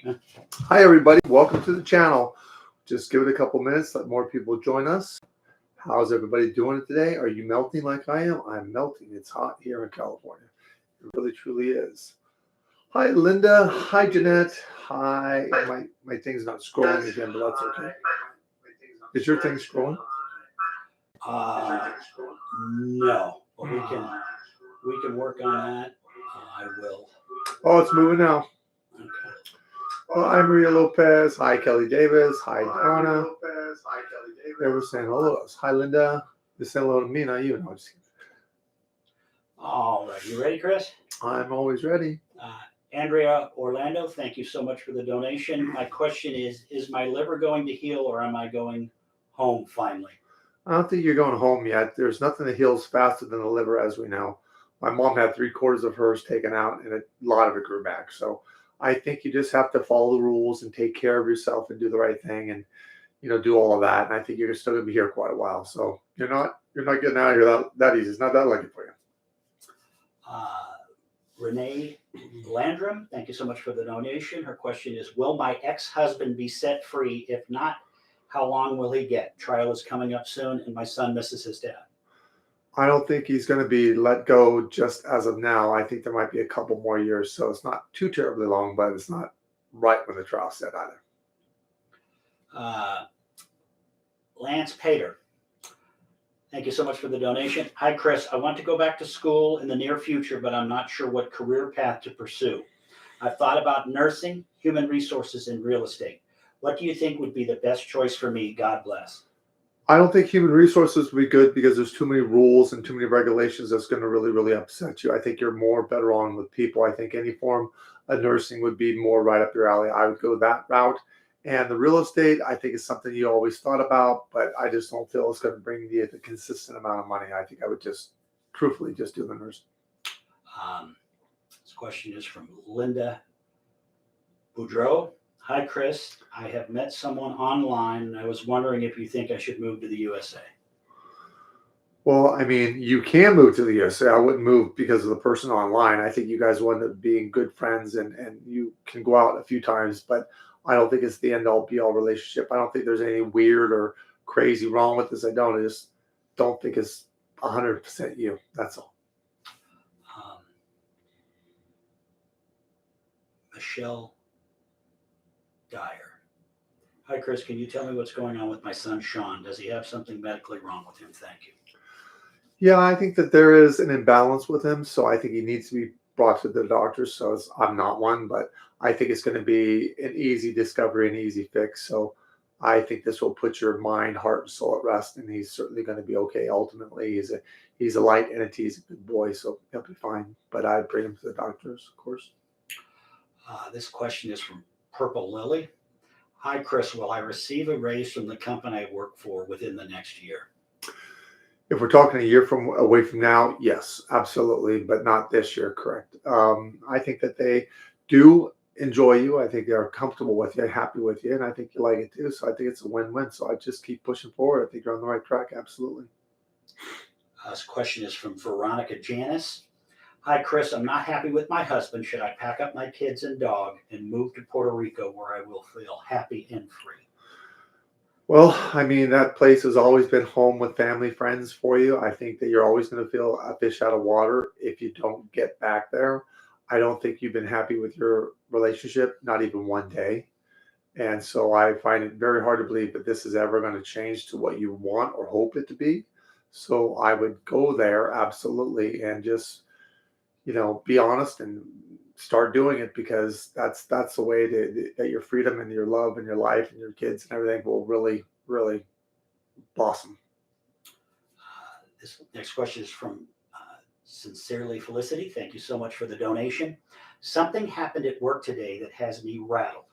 Hi, everybody. Welcome to the channel. Just give it a couple minutes, let more people join us. How's everybody doing today? Are you melting like I am? I'm melting. It's hot here in California. It really, truly is. Hi, Linda. Hi, Jeanette. Hi. My thing's not scrolling again, but that's okay. Is your thing scrolling? Uh, no, but we can work on that. I will. Oh, it's moving now. Okay. Well, I'm Maria Lopez. Hi, Kelly Davis. Hi, Donna. They were saying hello to us. Hi, Linda. They're saying hello to me, not you. No, I'm just kidding. All right, you ready, Chris? I'm always ready. Andrea Orlando, thank you so much for the donation. My question is my liver going to heal or am I going home finally? I don't think you're going home yet. There's nothing that heals faster than the liver, as we know. My mom had 3/4 of hers taken out, and a lot of it grew back. So I think you just have to follow the rules and take care of yourself and do the right thing, and do all of that. And I think you're still going to be here quite a while. So you're not getting out of here that easy. It's not that lucky for you. Renee Landrum, thank you so much for the donation. Her question is, will my ex-husband be set free? If not, how long will he get? Trial is coming up soon, and my son misses his dad. I don't think he's going to be let go just as of now. I think there might be a couple more years. So it's not too terribly long, but it's not right when the trial's set either. Lance Pater, thank you so much for the donation. Hi, Chris. I want to go back to school in the near future, but I'm not sure what career path to pursue. I've thought about nursing, human resources, and real estate. What do you think would be the best choice for me? God bless. I don't think human resources would be good because there's too many rules and too many regulations that's going to really, really upset you. I think you're more better on with people. I think any form of nursing would be more right up your alley. I would go that route. And the real estate, I think, is something you always thought about, but I just don't feel it's going to bring you the consistent amount of money. I think I would truthfully, just do the nursing. This question is from Linda Boudreau. Hi, Chris. I have met someone online, and I was wondering if you think I should move to the USA. Well, I mean, you can move to the USA. I wouldn't move because of the person online. I think you guys will end up being good friends, and you can go out a few times, but I don't think it's the end-all be-all relationship. I don't think there's any weird or crazy wrong with this. I just don't think it's 100% you. That's all. Michelle Dyer. Hi, Chris. Can you tell me what's going on with my son, Sean? Does he have something medically wrong with him? Thank you. Yeah, I think that there is an imbalance with him, so I think he needs to be brought to the doctor. So I'm not one, but I think it's going to be an easy discovery, an easy fix. So I think this will put your mind, heart, and soul at rest, and he's certainly going to be okay. Ultimately, he's a light entity. He's a good boy, so he'll be fine. But I'd bring him to the doctors, of course. This question is from Purple Lily. Hi, Chris. Will I receive a raise from the company I work for within the next year? If we're talking a year away from now, yes, absolutely, but not this year, correct. I think that they do enjoy you. I think they're comfortable with you, happy with you, and I think you like it too. So I think it's a win-win. So I just keep pushing forward. I think you're on the right track, absolutely. This question is from Veronica Janice. Hi, Chris. I'm not happy with my husband. Should I pack up my kids and dog and move to Puerto Rico where I will feel happy and free? Well, I mean, that place has always been home with family, friends for you. I think that you're always going to feel a fish out of water if you don't get back there. I don't think you've been happy with your relationship, not even one day. And so I find it very hard to believe that this is ever going to change to what you want or hope it to be. So I would go there absolutely and just, be honest and start doing it, because that's the way that your freedom and your love and your life and your kids and everything will really, really blossom. This next question is from Sincerely Felicity. Thank you so much for the donation. Something happened at work today that has me rattled.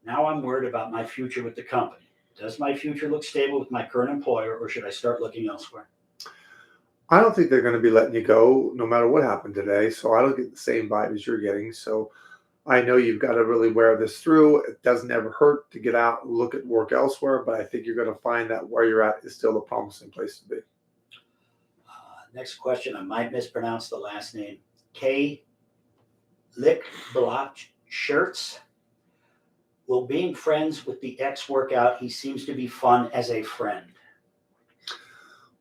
Now I'm worried about my future with the company. Does my future look stable with my current employer, or should I start looking elsewhere? I don't think they're going to be letting you go no matter what happened today. So I don't get the same vibe as you're getting. So I know you've got to really wear this through. It doesn't ever hurt to get out and look at work elsewhere, but I think you're going to find that where you're at is still a promising place to be. Next question, I might mispronounce the last name. K. Lick Block Shirts. Will being friends with the ex work out? He seems to be fun as a friend.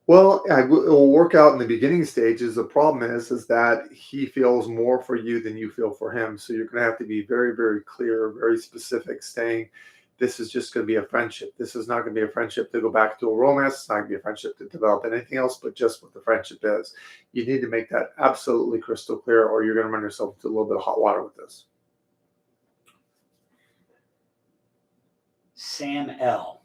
Well, it will work out in the beginning stages. The problem is that he feels more for you than you feel for him. So you're going to have to be very, very clear, very specific, saying this is just going to be a friendship. This is not going to be a friendship to go back to a romance. It's not going to be a friendship to develop anything else, but just what the friendship is. You need to make that absolutely crystal clear, or you're going to run yourself into a little bit of hot water with this. Sam L.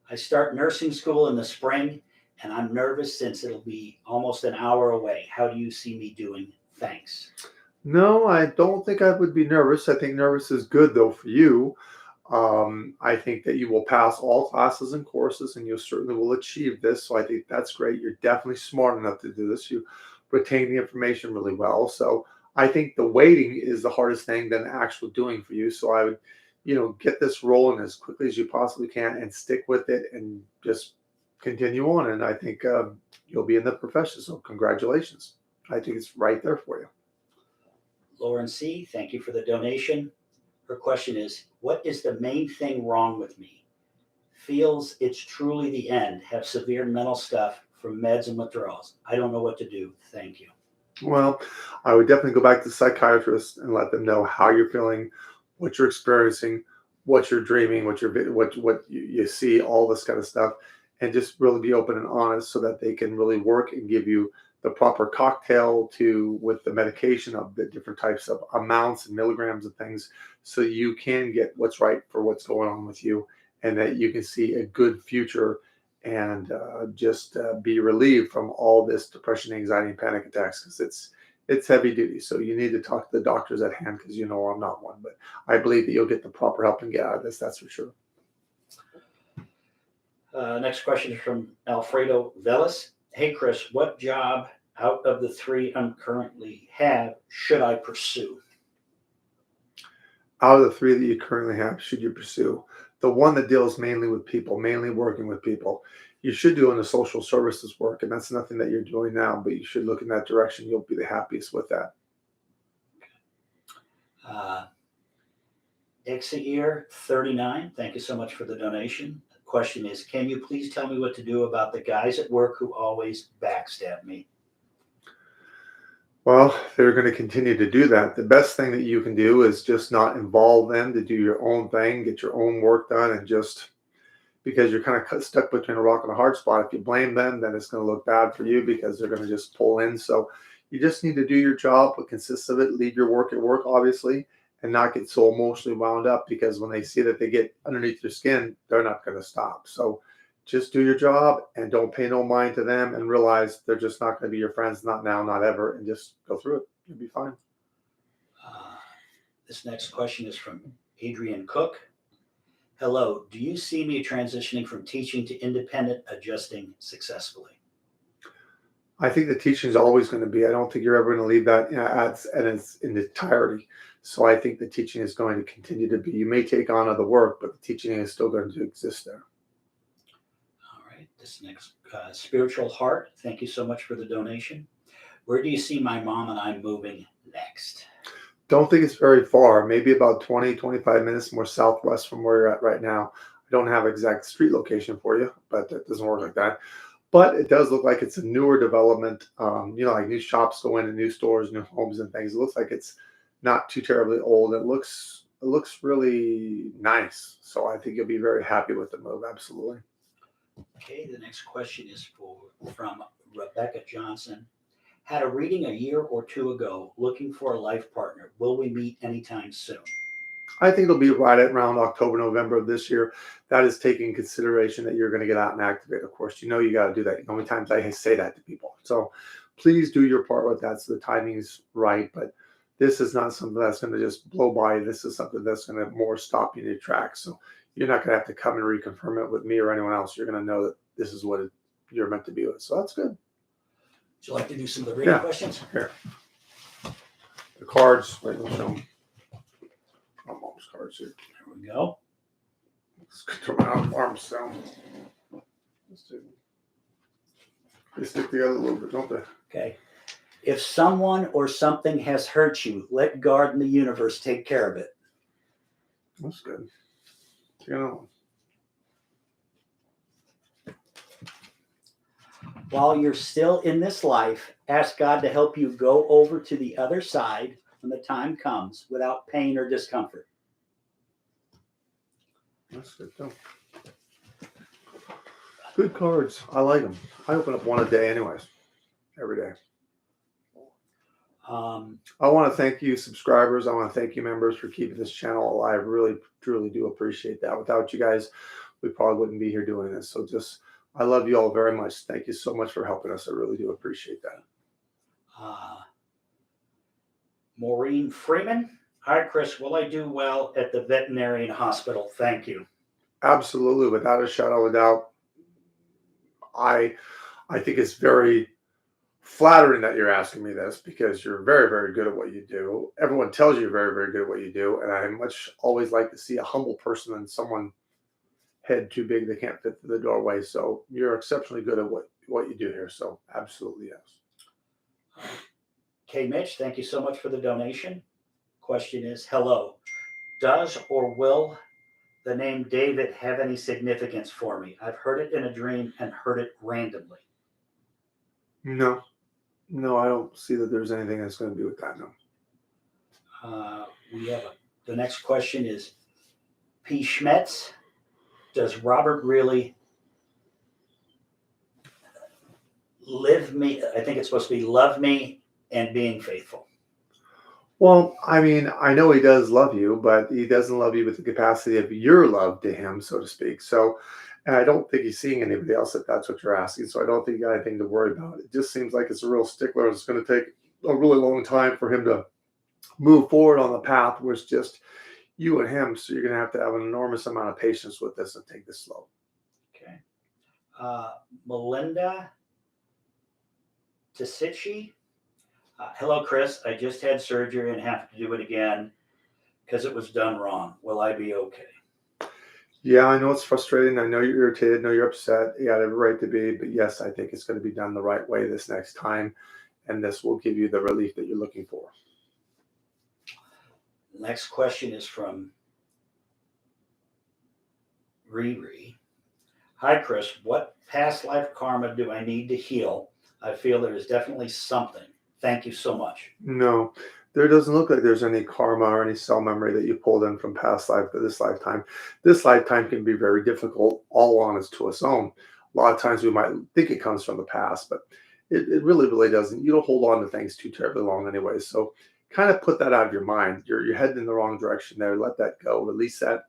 I start nursing school in the spring, and I'm nervous since it'll be almost an hour away. How do you see me doing? Thanks. No, I don't think I would be nervous. I think nervous is good though for you. I think that you will pass all classes and courses, and you certainly will achieve this. So I think that's great. You're definitely smart enough to do this. You retain the information really well. So I think the waiting is the hardest thing than the actual doing for you. So I would, get this rolling as quickly as you possibly can and stick with it and just continue on. And I think you'll be in the profession. So congratulations. I think it's right there for you. Lauren C., thank you for the donation. Her question is, what is the main thing wrong with me? Feels it's truly the end. Have severe mental stuff from meds and withdrawals. I don't know what to do. Thank you. Well, I would definitely go back to the psychiatrist and let them know how you're feeling, what you're experiencing, what you're dreaming, what you see, all this kind of stuff, and just really be open and honest so that they can really work and give you the proper cocktail to with the medication of the different types of amounts and milligrams of things, so you can get what's right for what's going on with you, and that you can see a good future and just be relieved from all this depression, anxiety, and panic attacks, because it's heavy duty. So you need to talk to the doctors at hand, because I'm not one, but I believe that you'll get the proper help and get out of this. That's for sure. Next question is from Alfredo Velas. Hey, Chris, what job out of the three I'm currently have should I pursue? Out of the three that you currently have, should you pursue the one that deals mainly with people, mainly working with people? You should do in the social services work, and that's nothing that you're doing now, but you should look in that direction. You'll be the happiest with that. Exeir 39, thank you so much for the donation. The question is, can you please tell me what to do about the guys at work who always backstab me? Well, they're going to continue to do that. The best thing that you can do is just not involve them, to do your own thing, get your own work done, and just because you're kind of stuck between a rock and a hard spot. If you blame them, then it's going to look bad for you because they're going to just pull in. So you just need to do your job, what consists of it, leave your work at work, obviously, and not get so emotionally wound up, because when they see that they get underneath your skin, they're not going to stop. So just do your job and don't pay no mind to them, and realize they're just not going to be your friends, not now, not ever, and just go through it. You'll be fine. This next question is from Adrian Cook. Hello, do you see me transitioning from teaching to independent adjusting successfully? I think the teaching is always going to be. I don't think you're ever going to leave that in its entirety. So I think the teaching is going to continue to be. You may take on other work, but the teaching is still going to exist there. All right. This next Spiritual Heart. Thank you so much for the donation. Where do you see my mom and I moving next? Don't think it's very far. Maybe about 20, 25 minutes more southwest from where you're at right now. I don't have exact street location for you, but it doesn't work like that. But it does look like it's a newer development. Like new shops go in and new stores, new homes and things. It looks like it's not too terribly old. It looks really nice. So I think you'll be very happy with the move. Absolutely. Okay, the next question is from Rebecca Johnson. Had a reading a year or two ago, looking for a life partner. Will we meet anytime soon? I think it'll be right at around October, November of this year. That is taking consideration that you're going to get out and activate. Of course, you got to do that. How many times I say that to people? So please do your part with that so the timing's right. But this is not something that's going to just blow by. This is something that's going to more stop you in your tracks. So you're not going to have to come and reconfirm it with me or anyone else. You're going to know that this is what you're meant to be with. So that's good. Would you like to do some of the reading questions? Here. The cards. Wait, let me show them. Mom's cards here. There we go. Let's turn my arms down. Let's do. They stick together a little bit, don't they? Okay. If someone or something has hurt you, let God and the universe take care of it. That's good. You know, While you're still in this life, ask God to help you go over to the other side when the time comes without pain or discomfort. that's good too. Good cards. I like them. I open up one a day, anyways, every day. I want to thank you, subscribers. I want to thank you, members, for keeping this channel alive. Really, truly do appreciate that. Without you guys, we probably wouldn't be here doing this. So I love you all very much. Thank you so much for helping us. I really do appreciate that. Maureen Freeman. Hi, Chris. Will I do well at the veterinarian hospital? Thank you. Absolutely, without a shadow of a doubt. I think it's very flattering that you're asking me this because you're very, very good at what you do. Everyone tells you you're very, very good at what you do, and I much always like to see a humble person than someone head too big they can't fit through the doorway. So you're exceptionally good at what you do here. So absolutely yes. K. Mitch, thank you so much for the donation. Question is, hello. Does or will the name David have any significance for me? I've heard it in a dream and heard it randomly. No, I don't see that there's anything that's going to do with that. No. The next question is P. Schmetz. Does Robert really live me? I think it's supposed to be love me and being faithful. Well, I mean, I know he does love you, but he doesn't love you with the capacity of your love to him, so to speak. So, and I don't think he's seeing anybody else if that's what you're asking. So I don't think you got anything to worry about. It just seems like it's a real stickler. It's going to take a really long time for him to move forward on the path where it's just you and him. So you're going to have an enormous amount of patience with this and take this slow. Okay. Melinda Tisici. Hello, Chris. I just had surgery and have to do it again because it was done wrong. Will I be okay? Yeah, I know it's frustrating. I know you're irritated. I know you're upset. You got every right to be. But yes, I think it's going to be done the right way this next time. And this will give you the relief that you're looking for. The next question is from Riri. Hi, Chris. What past life karma do I need to heal? I feel there is definitely something. Thank you so much. No, there doesn't look like there's any karma or any cell memory that you pulled in from past life to this lifetime. This lifetime can be very difficult all on its to its own. A lot of times we might think it comes from the past, but it really, really doesn't. You don't hold on to things too terribly long anyway. So kind of put that out of your mind. You're heading in the wrong direction there. Let that go, release that,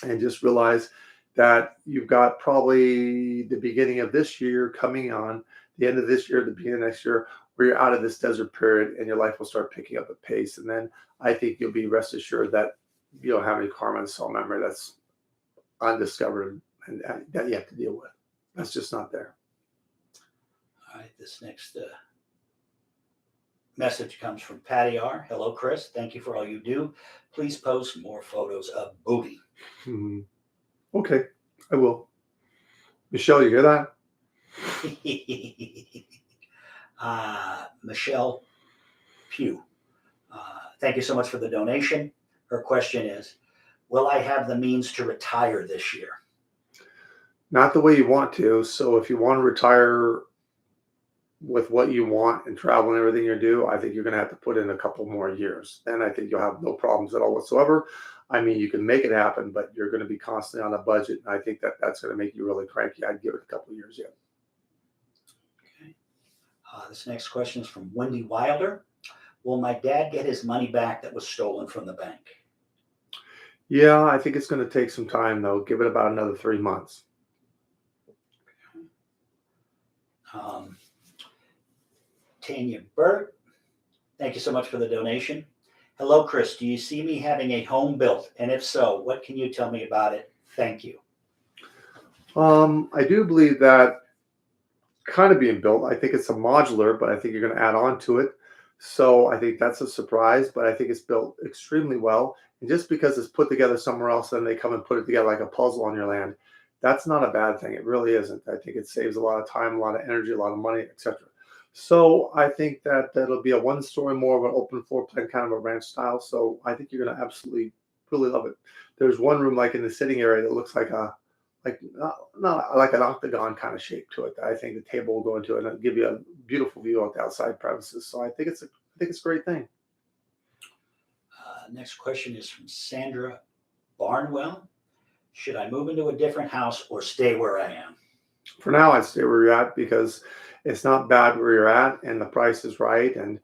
and just realize that you've got probably the beginning of this year coming on, the end of this year, the beginning of next year, where you're out of this desert period and your life will start picking up a pace. And then I think you'll be rest assured that you don't have any karma and soul memory that's undiscovered and that you have to deal with. That's just not there. All right, this next message comes from Patty R. Hello, Chris. Thank you for all you do. Please post more photos of booty. Okay, I will. Michelle, you hear that? Michelle Pugh. Thank you so much for the donation. Her question is, will I have the means to retire this year? Not the way you want to. So if you want to retire with what you want and travel and everything you do, I think you're going to have to put in a couple more years. Then I think you'll have no problems at all whatsoever. I mean, you can make it happen, but you're going to be constantly on a budget. And I think that's going to make you really cranky. I'd give it a couple of years yet. Okay. This next question is from Wendy Wilder. Will my dad get his money back that was stolen from the bank? Yeah, I think it's going to take some time, though. Give it about another 3 months. Tanya Burt, thank you so much for the donation. Hello, Chris. Do you see me having a home built? And if so, what can you tell me about it? Thank you. I do believe that kind of being built. I think it's a modular, but I think you're going to add on to it. So I think that's a surprise, but I think it's built extremely well. And just because it's put together somewhere else, then they come and put it together like a puzzle on your land. That's not a bad thing. It really isn't. I think it saves a lot of time, a lot of energy, a lot of money, etc. So I think that that'll be a one-story, more of an open floor plan, kind of a ranch style. So I think you're going to absolutely really love it. There's one room like in the sitting area that looks like a like not like an octagon kind of shape to it. That I think the table will go into, and it'll give you a beautiful view of the outside premises. So I think it's a great thing. Next question is from Sandra Barnwell. Should I move into a different house or stay where I am? For now, I'd stay where you're at because it's not bad where you're at, and the price is right, and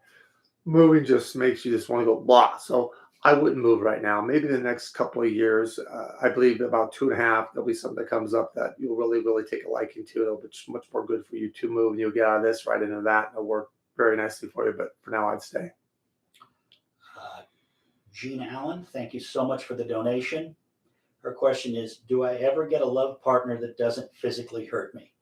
moving just makes you just want to go blah. So I wouldn't move right now. Maybe the next couple of years. I believe about 2.5, there'll be something that comes up that you'll really, really take a liking to. It'll be much more good for you to move, and you'll get out of this right into that, and it'll work very nicely for you. But for now, I'd stay. Uh, Jean Allen, thank you so much for the donation. Her question is, do I ever get a love partner that doesn't physically hurt me?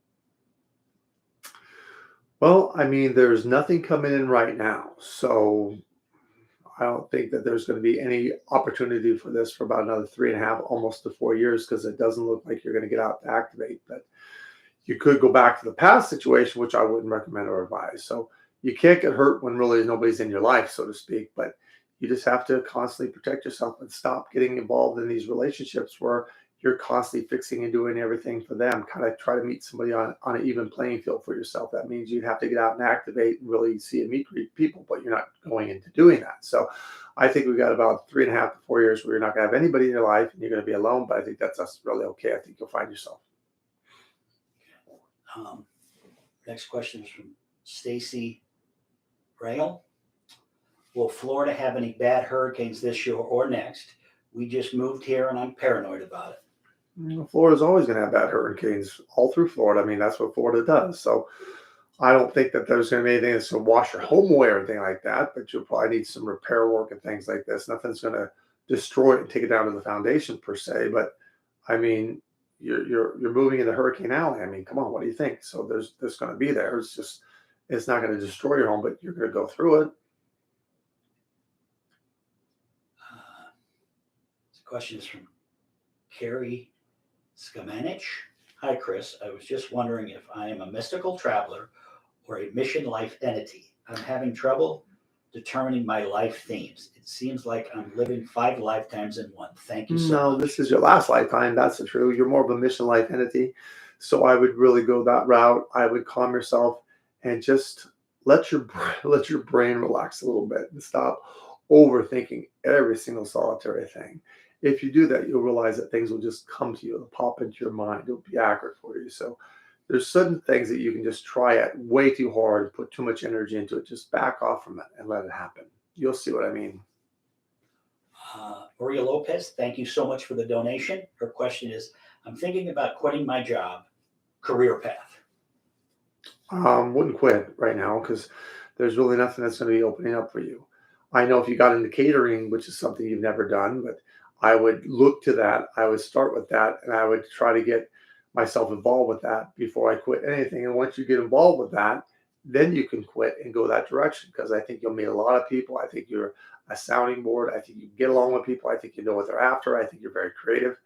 Well, I mean, there's nothing coming in right now, so I don't think that there's going to be any opportunity for this for about another 3.5, almost to 4 years, because it doesn't look like you're going to get out to activate. But you could go back to the past situation, which I wouldn't recommend or advise. So you can't get hurt when really nobody's in your life, so to speak. But you just have to constantly protect yourself and stop getting involved in these relationships where you're constantly fixing and doing everything for them. Kind of try to meet somebody on an even playing field for yourself. That means you'd have to get out and activate and really see and meet people, but you're not going into doing that. So I think we've got about 3.5 to 4 years where you're not going to have anybody in your life and you're going to be alone. But I think that's really okay. I think you'll find yourself. Next question is from Stacy Rail. Will Florida have any bad hurricanes this year or next? We just moved here and I'm paranoid about it. Florida's always going to have bad hurricanes all through Florida. I mean, that's what Florida does. So I don't think that there's going to be anything that's going to wash your home away or anything like that, but you'll probably need some repair work and things like this. Nothing's going to destroy it and take it down to the foundation per se. But I mean, you're moving into Hurricane Alley. I mean, come on, what do you think? So there's going to be there. It's not going to destroy your home, but you're going to go through it. This question is from Carrie Skamanich. Hi, Chris. I was just wondering if I am a mystical traveler or a mission life entity. I'm having trouble determining my life themes. It seems like I'm living 5 lifetimes in one. Thank you so No, much. this is your last lifetime. That's the truth. You're more of a mission life entity. So I would really go that route. I would calm yourself and just let your brain relax a little bit and stop overthinking every single solitary thing. If you do that, you'll realize that things will just come to you. It'll pop into your mind. It'll be accurate for you. So there's certain things that you can just try at way too hard and put too much energy into it. Just back off from it and let it happen. You'll see what I mean. Maria Lopez, thank you so much for the donation. Her question is, I'm thinking about quitting my job, career path. Wouldn't quit right now because there's really nothing that's going to be opening up for you. I know if you got into catering, which is something you've never done, but I would look to that. I would start with that and I would try to get myself involved with that before I quit anything. And once you get involved with that, then you can quit and go that direction because I think you'll meet a lot of people. I think you're a sounding board. I think you get along with people. I think you know what they're after. I think you're very creative.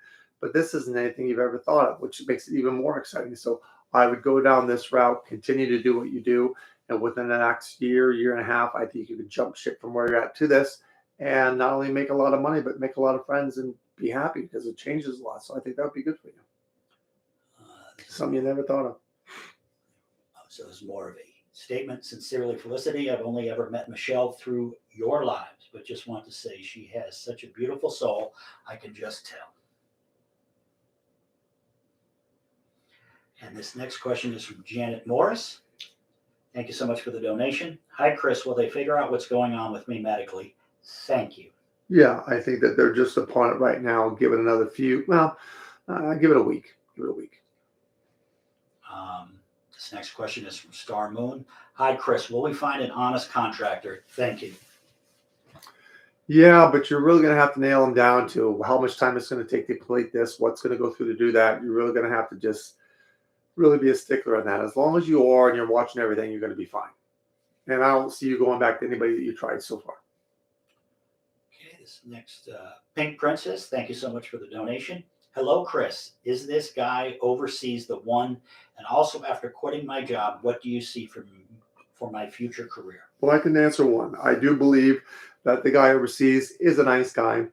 But this isn't anything you've ever thought of, which makes it even more exciting. So I would go down this route, continue to do what you do. And within the next year, year and a half, I think you could jump ship from where you're at to this and not only make a lot of money, but make a lot of friends and be happy because it changes a lot. So I think that would be good for you. Something you never thought of. So it's more of a statement. Sincerely, Felicity. I've only ever met Michelle through your lives, but just want to say she has such a beautiful soul. I can just tell. And this next question is from Janet Morris. Thank you so much for the donation. Hi, Chris. Will they figure out what's going on with me medically? Thank you. Yeah, I think that they're just upon it right now. Give it another few. Well, give it a week. Give it a week. This next question is from Star Moon. Hi, Chris. Will we find an honest contractor? Thank you. Yeah, but you're really going to have to nail them down to how much time it's going to take to complete this, what's going to go through to do that. You're really going to have to just really be a stickler on that. As long as you are and you're watching everything, you're going to be fine. And I don't see you going back to anybody that you tried so far. Okay, this next Pink Princess, thank you so much for the donation. Hello, Chris. Is this guy overseas the one? And also, after quitting my job, what do you see for my future career? Well, I can answer one. I do believe that the guy overseas is a nice guy.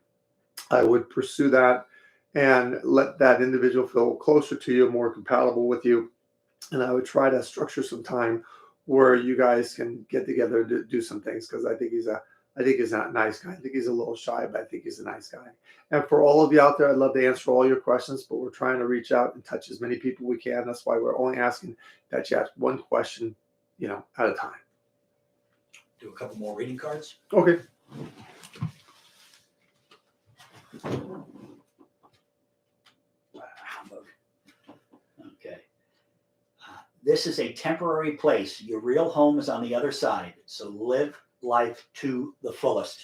I would pursue that and let that individual feel closer to you, more compatible with you. And I would try to structure some time where you guys can get together to do some things because I think he's a nice guy. I think he's a little shy, but I think he's a nice guy. And for all of you out there, I'd love to answer all your questions, but we're trying to reach out and touch as many people we can. That's why we're only asking that you ask one question, at a time. Do a couple more reading cards. Okay. Okay. This is a temporary place. Your real home is on the other side. So live life to the fullest.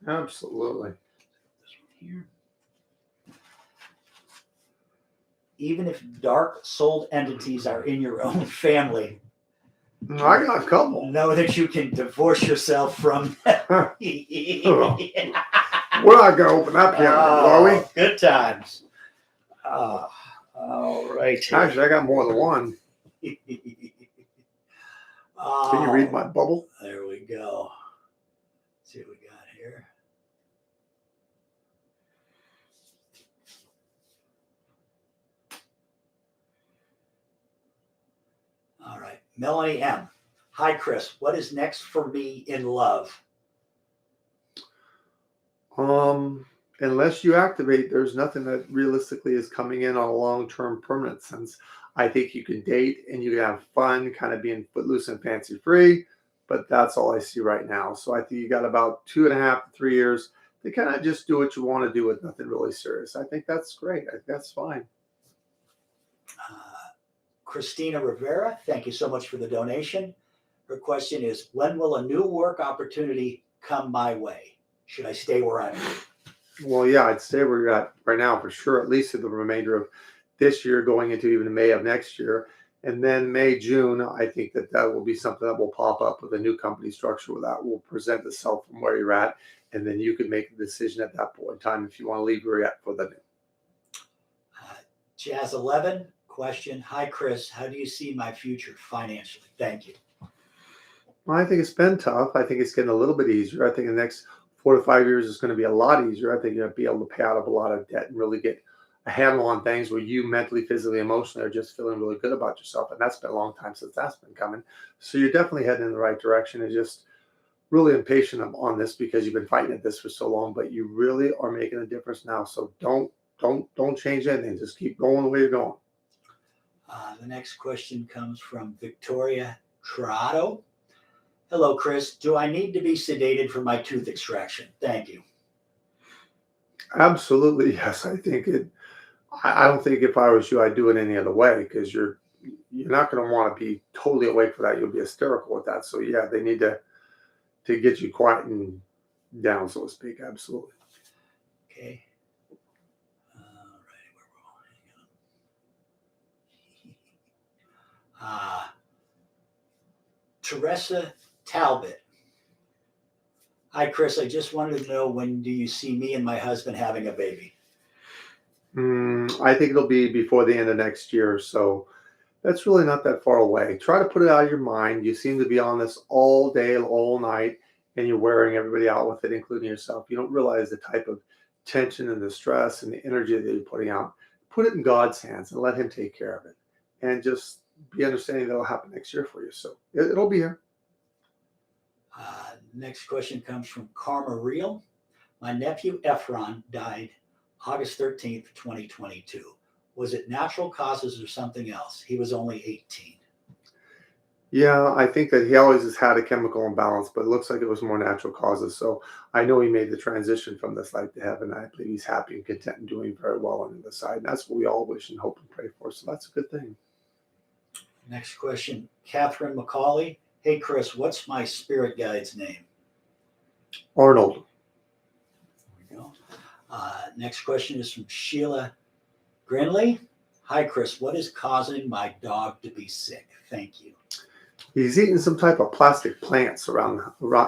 Absolutely. This one here. Even if dark souled entities are in your own family, I got a couple. know that you can divorce yourself from them. We're not going to open that can, are we? Good times. All right. Actually, I got more than one. Can you read my bubble? There we go. Let's see what we got here. All right. Melanie M. Hi, Chris. What is next for me in love? Unless you activate, there's nothing that realistically is coming in on a long-term permanent sense. I think you can date and you can have fun, kind of being footloose and fancy free, but that's all I see right now. So I think you got about 2.5 to 3 years to kind of just do what you want to do with nothing really serious. I think that's great. I think that's fine. Christina Rivera, thank you so much for the donation. Her question is, when will a new work opportunity come my way? Should I stay where I'm at? Well, yeah, I'd stay where you're at right now for sure, at least through the remainder of this year, going into even May of next year. And then May, June, I think that will be something that will pop up with a new company structure where that will present itself from where you're at. And then you can make a decision at that point in time if you want to leave where you're at for the new. Jazz 11, question. Hi, Chris. How do you see my future financially? Thank you. Well, I think it's been tough. I think it's getting a little bit easier. I think in the next 4 to 5 years is going to be a lot easier. I think you'll be able to pay out of a lot of debt and really get a handle on things where you mentally, physically, emotionally are just feeling really good about yourself. And that's been a long time since that's been coming. So you're definitely heading in the right direction. And just really impatient on this because you've been fighting at this for so long, but you really are making a difference now. So don't change anything. Just keep going the way you're going. The next question comes from Victoria Trotto. Hello, Chris. Do I need to be sedated for my tooth extraction? Thank you. Absolutely, yes. I think it. I don't think if I was you, I'd do it any other way because you're not going to want to be totally awake for that. You'll be hysterical with that. So yeah, they need to get you quiet and down, so to speak. Absolutely. Okay. All right, where we're all Teresa Talbot. Hi, Chris. I just wanted to know, when do you see me and my husband having a baby? I think it'll be before the end of next year. So that's really not that far away. Try to put it out of your mind. You seem to be on this all day, all night, and you're wearing everybody out with it, including yourself. You don't realize the type of tension and the stress and the energy that you're putting out. Put it in God's hands and let Him take care of it. And just be understanding that it'll happen next year for you. So it'll be here. Next question comes from Karma Real. My nephew Efron died August 13th, 2022. Was it natural causes or something else? He was only 18. Yeah, I think that he always has had a chemical imbalance, but it looks like it was more natural causes. So I know he made the transition from this life to heaven. I believe he's happy and content and doing very well on the other side. And that's what we all wish and hope and pray for. So that's a good thing. Next question, Catherine McCauley. Hey, Chris, what's my spirit guide's name? Arnold. There we go. Next question is from Sheila Grinley. Hi, Chris. What is causing my dog to be sick? Thank you. He's eating some type of plastic plants around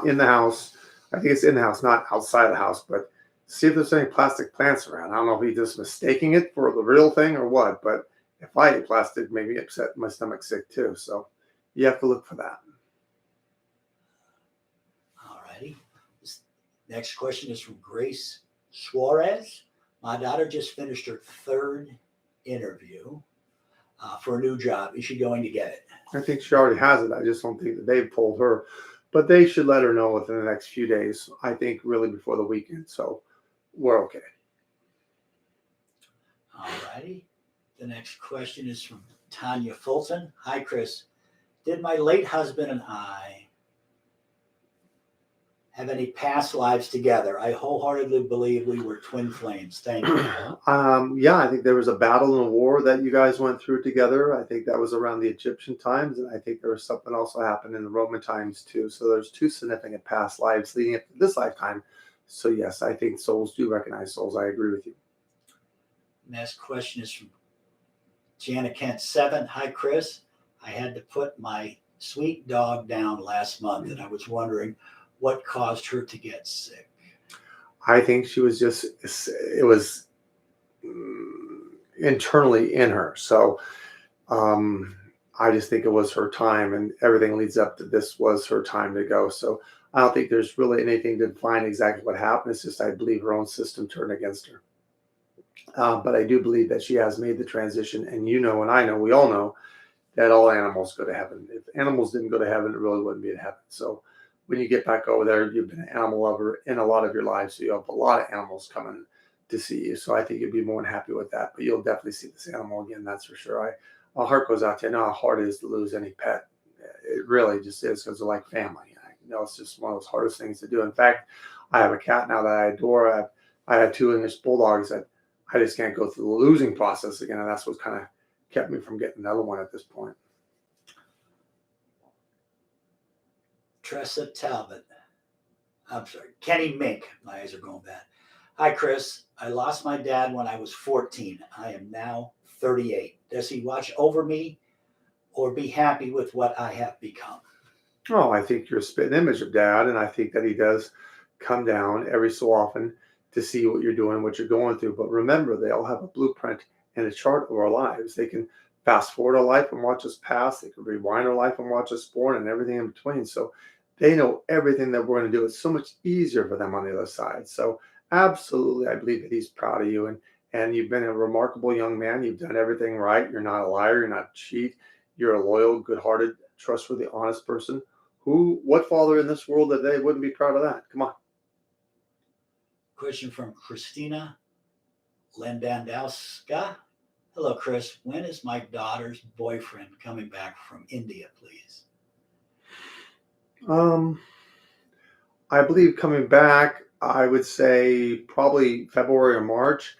in the house. I think it's in the house, not outside the house, but see if there's any plastic plants around. I don't know if he's just mistaking it for the real thing or what, but if I eat plastic, it made me upset, my stomach sick too. So you have to look for that. All righty. Next question is from Grace Suarez. My daughter just finished her third interview for a new job. Is she going to get it? I think she already has it. I just don't think that they've told her, but they should let her know within the next few days. I think really before the weekend. So we're okay. All righty. The next question is from Tanya Fulton. Hi, Chris. Did my late husband and I have any past lives together? I wholeheartedly believe we were twin flames. Thank you. Yeah, I think there was a battle and a war that you guys went through together. I think that was around the Egyptian times, and I think there was something also happened in the Roman times too. So there's two significant past lives leading up to this lifetime. So yes, I think souls do recognize souls. I agree with you. Next question is from Jana Kent 7. Hi, Chris. I had to put my sweet dog down last month, and I was wondering what caused her to get sick. I think she was just, it was internally in her. So I just think it was her time, and everything leads up to this was her time to go. So I don't think there's really anything to define exactly what happened. It's just I believe her own system turned against her. But I do believe that she has made the transition, and you know, and I know, we all know that all animals go to heaven. If animals didn't go to heaven, it really wouldn't be in heaven. So when you get back over there, you've been an animal lover in a lot of your lives, so you have a lot of animals coming to see you. So I think you'll be more than happy with that. But you'll definitely see this animal again, that's for sure. My heart goes out to you. I know how hard it is to lose any pet. It really just is, because they're like family. I know it's just one of those hardest things to do. In fact, I have a cat now that I adore. I had two English bulldogs that I just can't go through the losing process again, and that's what kind of kept me from getting another one at this point. Tressa Talbot. I'm sorry, Kenny Mink. My eyes are going bad. Hi, Chris. I lost my dad when I was 14. I am now 38. Does he watch over me or be happy with what I have become? Oh, I think you're a spitting image of Dad, and I think that he does come down every so often to see what you're doing, what you're going through. But remember, they all have a blueprint and a chart of our lives. They can fast forward our life and watch us pass. They can rewind our life and watch us born, and everything in between. So they know everything that we're going to do. It's so much easier for them on the other side. So absolutely, I believe that he's proud of you, and you've been a remarkable young man. You've done everything right. You're not a liar. You're not a cheat. You're a loyal, good-hearted, trustworthy, honest person. What father in this world today wouldn't be proud of that? Come on. Question from Christina Lendandowska. Hello, Chris. When is my daughter's boyfriend coming back from India, please? I believe coming back, I would say probably February or March,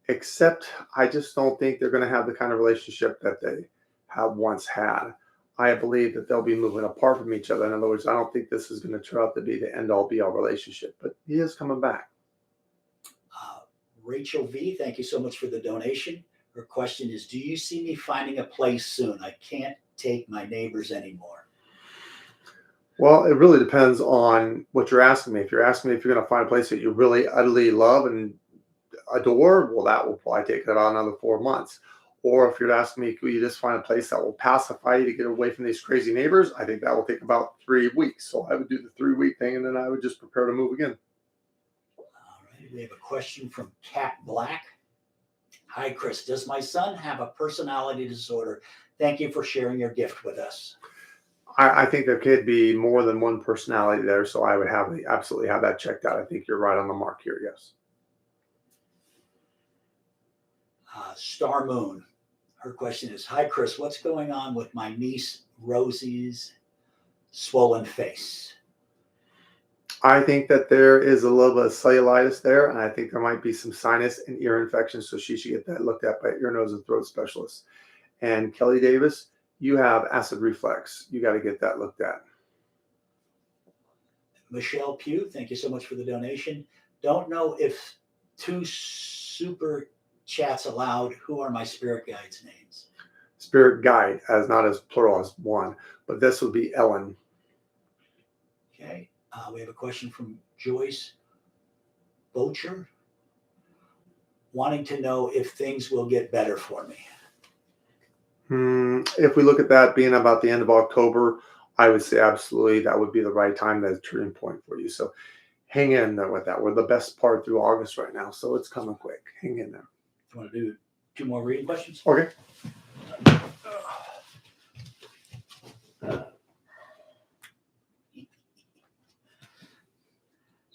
except I just don't think they're going to have the kind of relationship that they have once had. I believe that they'll be moving apart from each other. In other words, I don't think this is going to turn out to be the end all be all relationship, but he is coming back. Rachel V, thank you so much for the donation. Her question is, do you see me finding a place soon? I can't take my neighbors anymore. Well, it really depends on what you're asking me. If you're asking me if you're going to find a place that you really utterly love and adore, well, that will probably take about another 4 months. Or if you're asking me, could you just find a place that will pacify you to get away from these crazy neighbors? I think that will take about 3 weeks. So I would do the 3-week thing, and then I would just prepare to move again. All right. We have a question from Cat Black. Hi, Chris. Does my son have a personality disorder? Thank you for sharing your gift with us. I think there could be more than one personality there, so I would absolutely have that checked out. I think you're right on the mark here. Yes. Star Moon. Her question is, hi, Chris. What's going on with my niece Rosie's swollen face? I think that there is a little bit of cellulitis there, and I think there might be some sinus and ear infections, so she should get that looked at by ear, nose, and throat specialist. And Kelly Davis, you have acid reflux. You got to get that looked at. Michelle Pugh, thank you so much for the donation. Don't know if 2 super chats allowed. Who are my spirit guides' names? Spirit guide, as not as plural as one, but this would be Ellen. Okay. We have a question from Joyce Bocher, wanting to know if things will get better for me. If we look at that being about the end of October, I would say absolutely that would be the right time, that turning point for you. So hang in there with that. We're the best part through August right now, so it's coming quick. Hang in there. You want to do 2 more reading questions? Okay.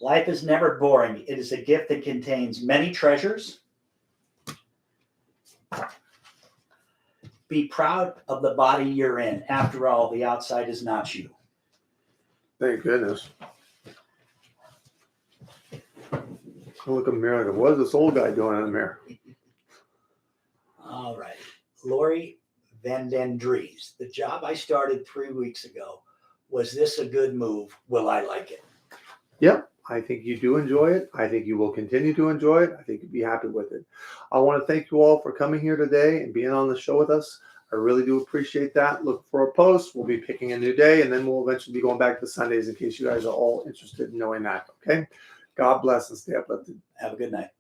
Life is never boring. It is a gift that contains many treasures. Be proud of the body you're in. After all, the outside is not you. Thank goodness. I look in the mirror. Like, what is this old guy doing in the mirror? All right. Lori Vandendries. The job I started 3 weeks ago. Was this a good move? Will I like it? Yep. I think you do enjoy it. I think you will continue to enjoy it. I think you'll be happy with it. I want to thank you all for coming here today and being on the show with us. I really do appreciate that. Look for a post. We'll be picking a new day, and then we'll eventually be going back to Sundays in case you guys are all interested in knowing that. Okay? God bless and stay uplifted. Have a good night.